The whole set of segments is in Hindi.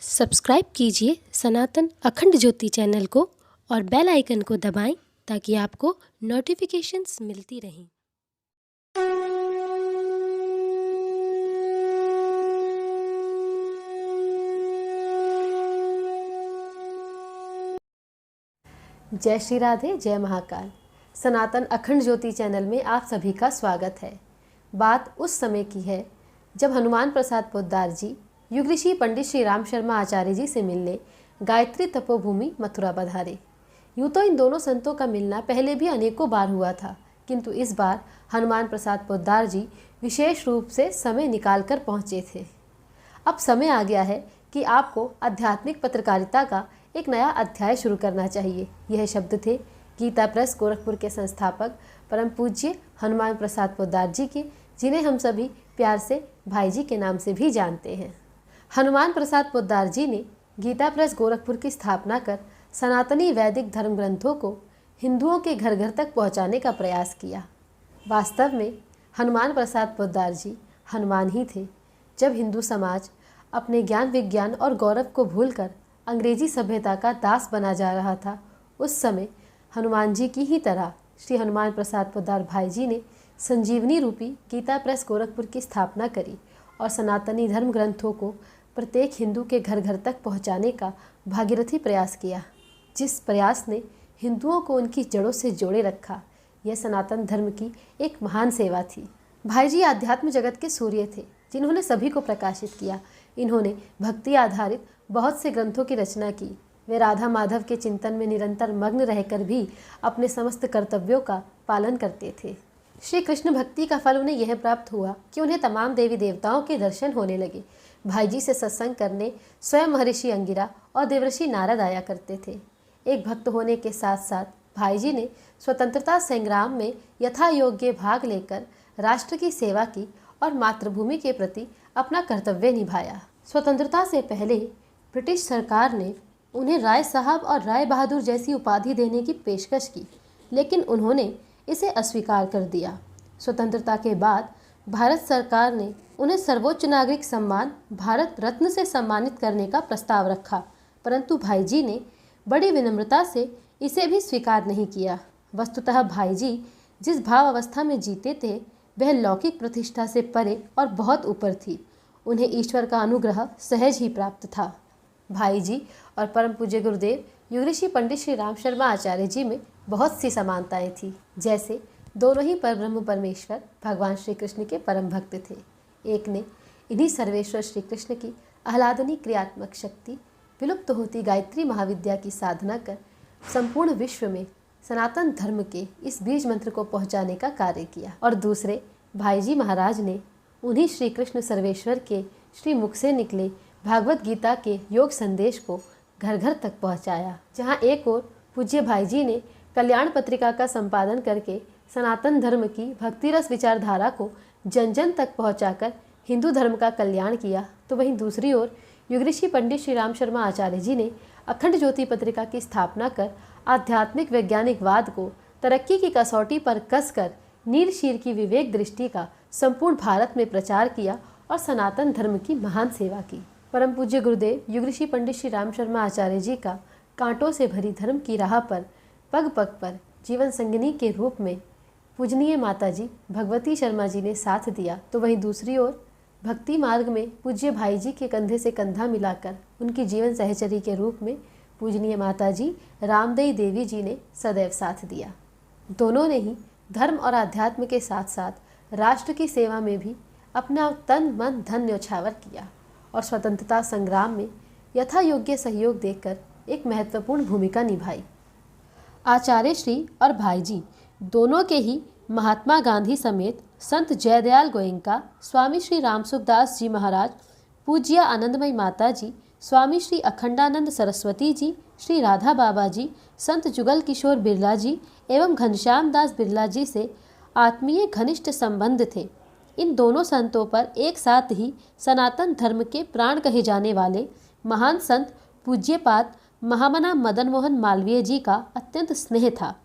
सब्सक्राइब कीजिए सनातन अखंड ज्योति चैनल को और बेल आइकन को दबाएं ताकि आपको नोटिफिकेशंस मिलती रहें। जय श्री राधे, जय महाकाल। सनातन अखंड ज्योति चैनल में आप सभी का स्वागत है। बात उस समय की है जब हनुमान प्रसाद पोद्दार जी युग ऋषि पंडित श्री राम शर्मा आचार्य जी से मिलने गायत्री तपोभूमि मथुरा पधारे। यूँ तो इन दोनों संतों का मिलना पहले भी अनेकों बार हुआ था, किंतु इस बार हनुमान प्रसाद पोद्दार जी विशेष रूप से समय निकालकर पहुँचे थे। अब समय आ गया है कि आपको आध्यात्मिक पत्रकारिता का एक नया अध्याय शुरू करना चाहिए। यह शब्द थे गीता प्रेस गोरखपुर के संस्थापक परम पूज्य हनुमान प्रसाद पोद्दार जी के, जिन्हें हम सभी प्यार से भाई जी के नाम से भी जानते हैं। हनुमान प्रसाद पोद्दार जी ने गीता प्रेस गोरखपुर की स्थापना कर सनातनी वैदिक धर्म ग्रंथों को हिंदुओं के घर घर तक पहुंचाने का प्रयास किया। वास्तव में हनुमान प्रसाद पोद्दार जी हनुमान ही थे। जब हिंदू समाज अपने ज्ञान विज्ञान और गौरव को भूलकर अंग्रेजी सभ्यता का दास बना जा रहा था, उस समय हनुमान जी की ही तरह श्री हनुमान प्रसाद पोद्दार भाई जी ने संजीवनी रूपी गीता प्रेस गोरखपुर की स्थापना करी और सनातनी धर्म ग्रंथों को प्रत्येक हिंदू के घर घर तक पहुंचाने का भागीरथी प्रयास किया, जिस प्रयास ने हिंदुओं को उनकी जड़ों से जोड़े रखा। यह सनातन धर्म की एक महान सेवा थी। भाई जी आध्यात्म जगत के सूर्य थे, जिन्होंने सभी को प्रकाशित किया। इन्होंने भक्ति आधारित बहुत से ग्रंथों की रचना की। वे राधा माधव के चिंतन में निरंतर मग्न रहकर भी अपने समस्त कर्तव्यों का पालन करते थे। श्री कृष्ण भक्ति का फल उन्हें यह प्राप्त हुआ कि उन्हें तमाम देवी देवताओं के दर्शन होने लगे। भाई जी से सत्संग करने स्वयं महर्षि अंगिरा और देवर्षि नारद आया करते थे। एक भक्त होने के साथ साथ भाई जी ने स्वतंत्रता संग्राम में यथा योग्य भाग लेकर राष्ट्र की सेवा की और मातृभूमि के प्रति अपना कर्तव्य निभाया। स्वतंत्रता से पहले ब्रिटिश सरकार ने उन्हें राय साहब और राय बहादुर जैसी उपाधि देने की पेशकश की, लेकिन उन्होंने इसे अस्वीकार कर दिया। स्वतंत्रता के बाद भारत सरकार ने उन्हें सर्वोच्च नागरिक सम्मान भारत रत्न से सम्मानित करने का प्रस्ताव रखा, परंतु भाई जी ने बड़ी विनम्रता से इसे भी स्वीकार नहीं किया। वस्तुतः भाई जी जिस भाव अवस्था में जीते थे वह लौकिक प्रतिष्ठा से परे और बहुत ऊपर थी। उन्हें ईश्वर का अनुग्रह सहज ही प्राप्त था। भाई जी और परम पूज्य गुरुदेव युग ऋषि पंडित श्री राम शर्मा आचार्य जी में बहुत सी समानताएं थी। जैसे दोनों ही परब्रह्म परमेश्वर भगवान श्री कृष्ण के परम भक्त थे। एक ने इन्हीं सर्वेश्वर श्री कृष्ण की आह्लादनी क्रियात्मक शक्ति विलुप्त होती गायत्री महाविद्या की साधना कर संपूर्ण विश्व में सनातन धर्म के इस बीज मंत्र को पहुंचाने का कार्य किया, और दूसरे भाई जी महाराज ने उन्हीं श्री कृष्ण सर्वेश्वर के श्री मुख से निकले भागवत गीता के योग संदेश को घर घर तक पहुंचाया। जहां एक ओर पूज्य भाई जी ने कल्याण पत्रिका का संपादन करके सनातन धर्म की भक्ति रस विचारधारा को जन जन तक पहुंचाकर हिंदू धर्म का कल्याण किया, तो वहीं दूसरी ओर युग ऋषि पंडित श्री राम शर्मा आचार्य जी ने अखंड ज्योति पत्रिका की स्थापना कर आध्यात्मिक वैज्ञानिकवाद को तरक्की की कसौटी पर कसकर नील शीर की विवेक दृष्टि का संपूर्ण भारत में प्रचार किया और सनातन धर्म की महान सेवा की। परम पूज्य गुरुदेव युग ऋषि पंडित श्री राम शर्मा आचार्य जी का कांटों से भरी धर्म की राह पर पग पग पर जीवन संगिनी के रूप में पूजनीय माता जी भगवती शर्मा जी ने साथ दिया, तो वहीं दूसरी ओर भक्ति मार्ग में पूज्य भाई जी के कंधे से कंधा मिलाकर उनकी जीवन सहचरी के रूप में पूजनीय माता जी रामदेई देवी जी ने सदैव साथ दिया। दोनों ने ही धर्म और अध्यात्म के साथ साथ राष्ट्र की सेवा में भी अपना तन मन धन न्यौछावर किया और स्वतंत्रता संग्राम में यथा योग्य सहयोग देकर एक महत्वपूर्ण भूमिका निभाई। आचार्य श्री और भाई जी दोनों के ही महात्मा गांधी समेत संत जयदयाल गोयंका, स्वामी श्री रामसुखदास जी महाराज, पूज्य आनंदमयी माता जी, स्वामी श्री अखंडानंद सरस्वती जी, श्री राधा बाबा जी, संत जुगल किशोर बिरला जी एवं घनश्याम दास बिरला जी से आत्मीय घनिष्ठ संबंध थे। इन दोनों संतों पर एक साथ ही सनातन धर्म के प्राण कहे जाने वाले महान संत पूज्यपाद महामना मदन मोहन मालवीय जी का अत्यंत स्नेह था।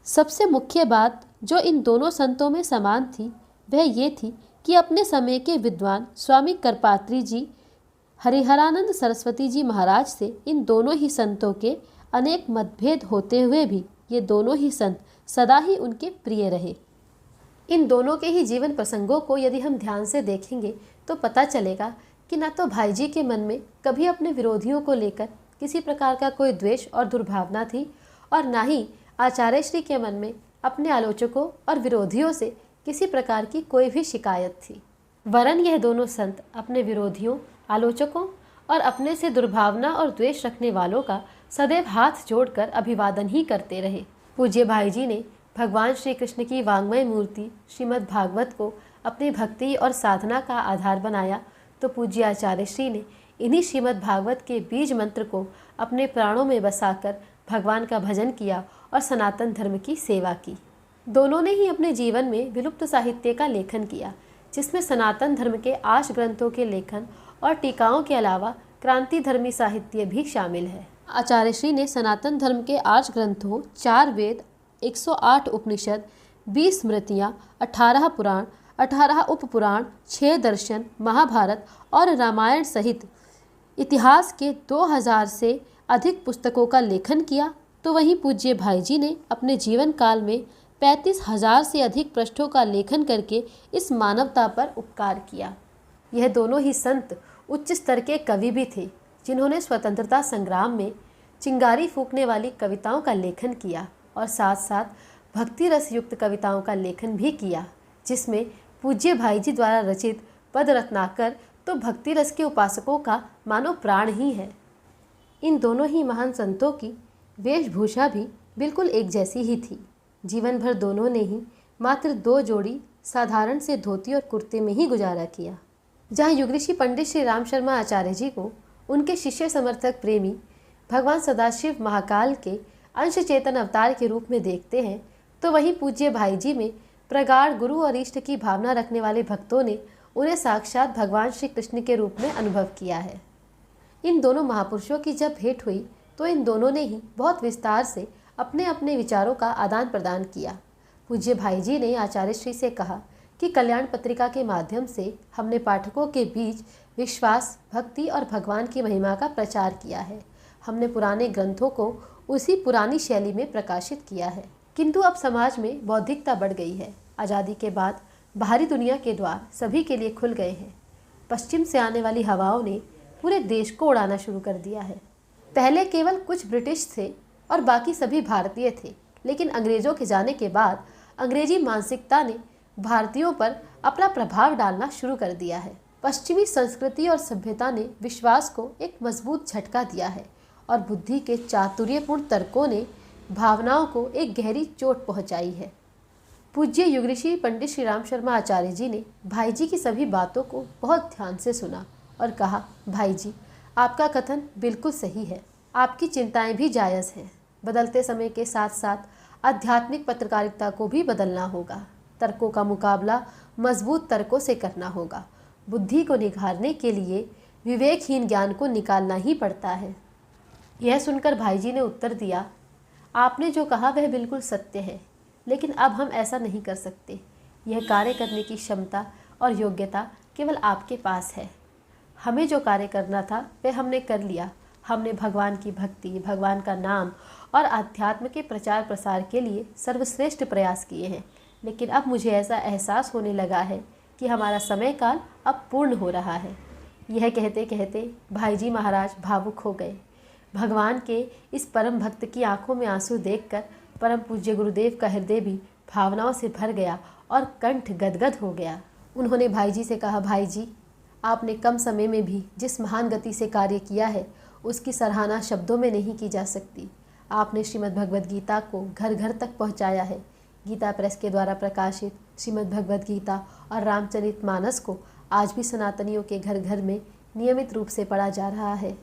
सबसे मुख्य बात जो इन दोनों संतों में समान थी वह ये थी कि अपने समय के विद्वान स्वामी करपात्री जी हरिहरानंद सरस्वती जी महाराज से इन दोनों ही संतों के अनेक मतभेद होते हुए भी ये दोनों ही संत सदा ही उनके प्रिय रहे। इन दोनों के ही जीवन प्रसंगों को यदि हम ध्यान से देखेंगे तो पता चलेगा कि न तो भाई जी के मन में कभी अपने विरोधियों को लेकर किसी प्रकार का कोई द्वेष और दुर्भावना थी और न ही आचार्य श्री के मन में अपने आलोचकों और विरोधियों से किसी प्रकार की कोई भी शिकायत थी। वरन यह दोनों संत अपने विरोधियों, आलोचकों और अपने से दुर्भावना और द्वेष रखने वालों का सदैव हाथ जोड़कर अभिवादन ही करते रहे। पूज्य भाई जी ने भगवान श्री कृष्ण की वाङ्मय मूर्ति श्रीमद् भागवत को अपनी भक्ति और साधना का आधार बनाया, तो पूज्य आचार्य श्री ने इन्हीं श्रीमद् भागवत के बीज मंत्र को अपने प्राणों में बसाकर भगवान का भजन किया और सनातन धर्म की सेवा की। दोनों ने ही अपने जीवन में विलुप्त साहित्य का लेखन किया, जिसमें सनातन धर्म के आश ग्रंथों के लेखन और टीकाओं के अलावा क्रांति धर्मी साहित्य भी शामिल है। आचार्य श्री ने सनातन धर्म के आर्ष ग्रंथों 4 वेद, 108 उपनिषद, 20 स्मृतियाँ, 18 पुराण, 18 उपपुराण, 6 दर्शन, महाभारत और रामायण सहित इतिहास के 2000 से अधिक पुस्तकों का लेखन किया। तो वहीं पूज्य भाई जी ने अपने जीवन काल में 35,000 से अधिक पृष्ठों का लेखन करके इस मानवता पर उपकार किया। यह दोनों ही संत उच्च स्तर के कवि भी थे, जिन्होंने स्वतंत्रता संग्राम में चिंगारी फूंकने वाली कविताओं का लेखन किया और साथ साथ भक्ति रस युक्त कविताओं का लेखन भी किया, जिसमें पूज्य भाई जी द्वारा रचित पद रत्नाकर तो भक्ति रस के उपासकों का मानो प्राण ही है। इन दोनों ही महान संतों की वेशभूषा भी बिल्कुल एक जैसी ही थी। जीवन भर दोनों ने ही मात्र 2 जोड़ी साधारण से धोती और कुर्ते में ही गुजारा किया। जहाँ युगऋषि पंडित श्री राम शर्मा आचार्य जी को उनके शिष्य समर्थक प्रेमी भगवान सदाशिव महाकाल के अंश चेतन अवतार के रूप में देखते हैं, तो वहीं पूज्य भाई जी में प्रगाढ़ गुरु और इष्ट की भावना रखने वाले भक्तों ने उन्हें साक्षात भगवान श्री कृष्ण के रूप में अनुभव किया है। इन दोनों महापुरुषों की जब भेंट हुई तो इन दोनों ने ही बहुत विस्तार से अपने अपने विचारों का आदान प्रदान किया। पूज्य भाई जी ने आचार्य श्री से कहा कि कल्याण पत्रिका के माध्यम से हमने पाठकों के बीच विश्वास, भक्ति और भगवान की महिमा का प्रचार किया है। हमने पुराने ग्रंथों को उसी पुरानी शैली में प्रकाशित किया है, किंतु अब समाज में बौद्धिकता बढ़ गई है। आज़ादी के बाद बाहरी दुनिया के द्वार सभी के लिए खुल गए हैं। पश्चिम से आने वाली हवाओं ने पूरे देश को उड़ाना शुरू कर दिया है। पहले केवल कुछ ब्रिटिश थे और बाकी सभी भारतीय थे, लेकिन अंग्रेज़ों के जाने के बाद अंग्रेजी मानसिकता ने भारतीयों पर अपना प्रभाव डालना शुरू कर दिया है। पश्चिमी संस्कृति और सभ्यता ने विश्वास को एक मजबूत झटका दिया है और बुद्धि के चातुर्यपूर्ण तर्कों ने भावनाओं को एक गहरी चोट पहुंचाई है। पूज्य युगऋषि पंडित श्री राम शर्मा आचार्य जी ने भाई जी की सभी बातों को बहुत ध्यान से सुना और कहा, भाई जी, आपका कथन बिल्कुल सही है। आपकी चिंताएं भी जायज़ हैं। बदलते समय के साथ साथ आध्यात्मिक पत्रकारिता को भी बदलना होगा। तर्कों का मुकाबला मजबूत तर्कों से करना होगा। बुद्धि को निखारने के लिए विवेकहीन ज्ञान को निकालना ही पड़ता है। यह सुनकर भाई जी ने उत्तर दिया, आपने जो कहा वह बिल्कुल सत्य है, लेकिन अब हम ऐसा नहीं कर सकते। यह कार्य करने की क्षमता और योग्यता केवल आपके पास है। हमें जो कार्य करना था वह हमने कर लिया। हमने भगवान की भक्ति, भगवान का नाम और अध्यात्म के प्रचार प्रसार के लिए सर्वश्रेष्ठ प्रयास किए हैं, लेकिन अब मुझे ऐसा एहसास होने लगा है कि हमारा समय काल अब पूर्ण हो रहा है। यह कहते कहते भाई जी महाराज भावुक हो गए। भगवान के इस परम भक्त की आंखों में आंसू देखकर परम पूज्य गुरुदेव का हृदय भी भावनाओं से भर गया और कंठ गदगद हो गया। उन्होंने भाई जी से कहा, भाई जी, आपने कम समय में भी जिस महान गति से कार्य किया है उसकी सराहना शब्दों में नहीं की जा सकती। आपने श्रीमद् भगवद गीता को घर घर तक पहुंचाया है। गीता प्रेस के द्वारा प्रकाशित श्रीमद् भगवद गीता और रामचरितमानस को आज भी सनातनियों के घर घर में नियमित रूप से पढ़ा जा रहा है।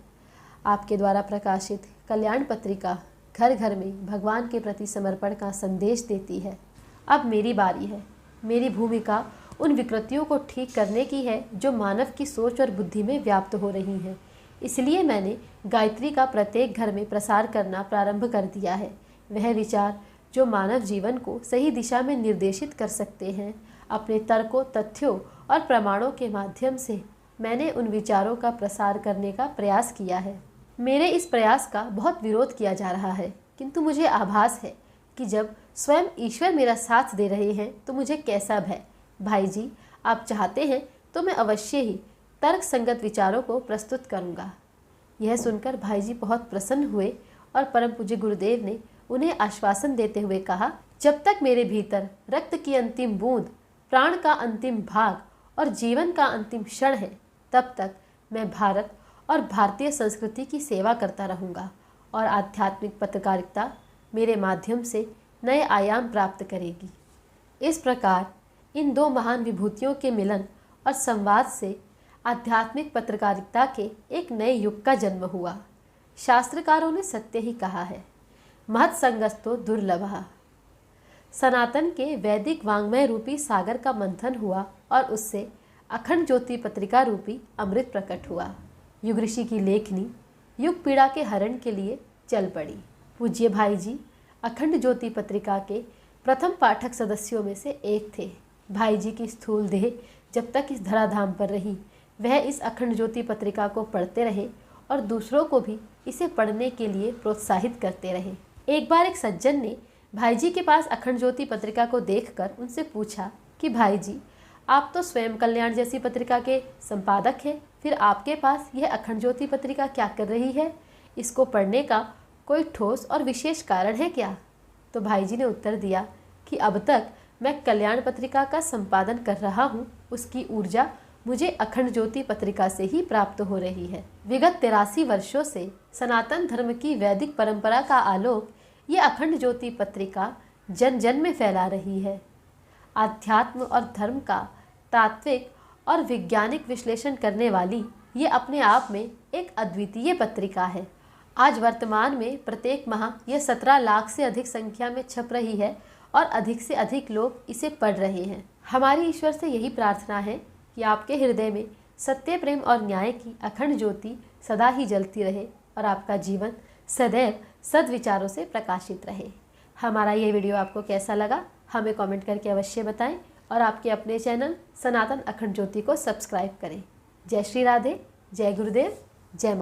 आपके द्वारा प्रकाशित कल्याण पत्रिका घर घर में भगवान के प्रति समर्पण का संदेश देती है। अब मेरी बारी है। मेरी भूमिका उन विकृतियों को ठीक करने की है जो मानव की सोच और बुद्धि में व्याप्त हो रही हैं। इसलिए मैंने गायत्री का प्रत्येक घर में प्रसार करना प्रारंभ कर दिया है। वह विचार जो मानव जीवन को सही दिशा में निर्देशित कर सकते हैं, अपने तर्कों, तथ्यों और प्रमाणों के माध्यम से मैंने उन विचारों का प्रसार करने का प्रयास किया है। मेरे इस प्रयास का बहुत विरोध किया जा रहा है, किंतु मुझे आभास है कि जब स्वयं ईश्वर मेरा साथ दे रहे हैं तो मुझे कैसा भय। भाई जी, आप चाहते हैं तो मैं अवश्य ही तर्क संगत विचारों को प्रस्तुत करूंगा। यह सुनकर भाई जी बहुत प्रसन्न हुए और परम पूज्य गुरुदेव ने उन्हें आश्वासन देते हुए कहा, जब तक मेरे भीतर रक्त की अंतिम बूंद, प्राण का अंतिम भाग और जीवन का अंतिम क्षण है, तब तक मैं भारत और भारतीय संस्कृति की सेवा करता रहूँगा और आध्यात्मिक पत्रकारिता मेरे माध्यम से नए आयाम प्राप्त करेगी। इस प्रकार इन दो महान विभूतियों के मिलन और संवाद से आध्यात्मिक पत्रकारिता के एक नए युग का जन्म हुआ। शास्त्रकारों ने सत्य ही कहा है, महत् संगस्तो दुर्लभः। सनातन के वैदिक वाङ्मय रूपी सागर का मंथन हुआ और उससे अखंड ज्योति पत्रिका रूपी अमृत प्रकट हुआ। युग ऋषि की लेखनी युग पीड़ा के हरण के लिए चल पड़ी। पूज्य भाई जी अखंड ज्योति पत्रिका के प्रथम पाठक सदस्यों में से एक थे। भाई जी की स्थूल देह जब तक इस धराधाम पर रही, वह इस अखंड ज्योति पत्रिका को पढ़ते रहे और दूसरों को भी इसे पढ़ने के लिए प्रोत्साहित करते रहे। एक बार एक सज्जन ने भाई जी के पास अखंड ज्योति पत्रिका को देखकर उनसे पूछा कि भाई जी, आप तो स्वयं कल्याण जैसी पत्रिका के संपादक हैं, फिर आपके पास यह अखंड ज्योति पत्रिका क्या कर रही है? इसको पढ़ने का कोई ठोस और विशेष कारण है क्या? तो भाई जी ने उत्तर दिया कि अब तक मैं कल्याण पत्रिका का संपादन कर रहा हूँ, उसकी ऊर्जा मुझे अखंड ज्योति पत्रिका से ही प्राप्त हो रही है। विगत 83 वर्षों से सनातन धर्म की वैदिक परंपरा का आलोक ये अखंड ज्योति पत्रिका जन जन में फैला रही है। आध्यात्म और धर्म का तात्विक और वैज्ञानिक विश्लेषण करने वाली ये अपने आप में एक अद्वितीय पत्रिका है। आज वर्तमान में प्रत्येक माह यह 17 लाख से अधिक संख्या में छप रही है और अधिक से अधिक लोग इसे पढ़ रहे हैं। हमारी ईश्वर से यही प्रार्थना है कि आपके हृदय में सत्य, प्रेम और न्याय की अखंड ज्योति सदा ही जलती रहे और आपका जीवन सदैव सद्विचारों से प्रकाशित रहे। हमारा ये वीडियो आपको कैसा लगा हमें कमेंट करके अवश्य बताएं और आपके अपने चैनल सनातन अखंड ज्योति को सब्सक्राइब करें। जय श्री राधे, जय गुरुदेव, जय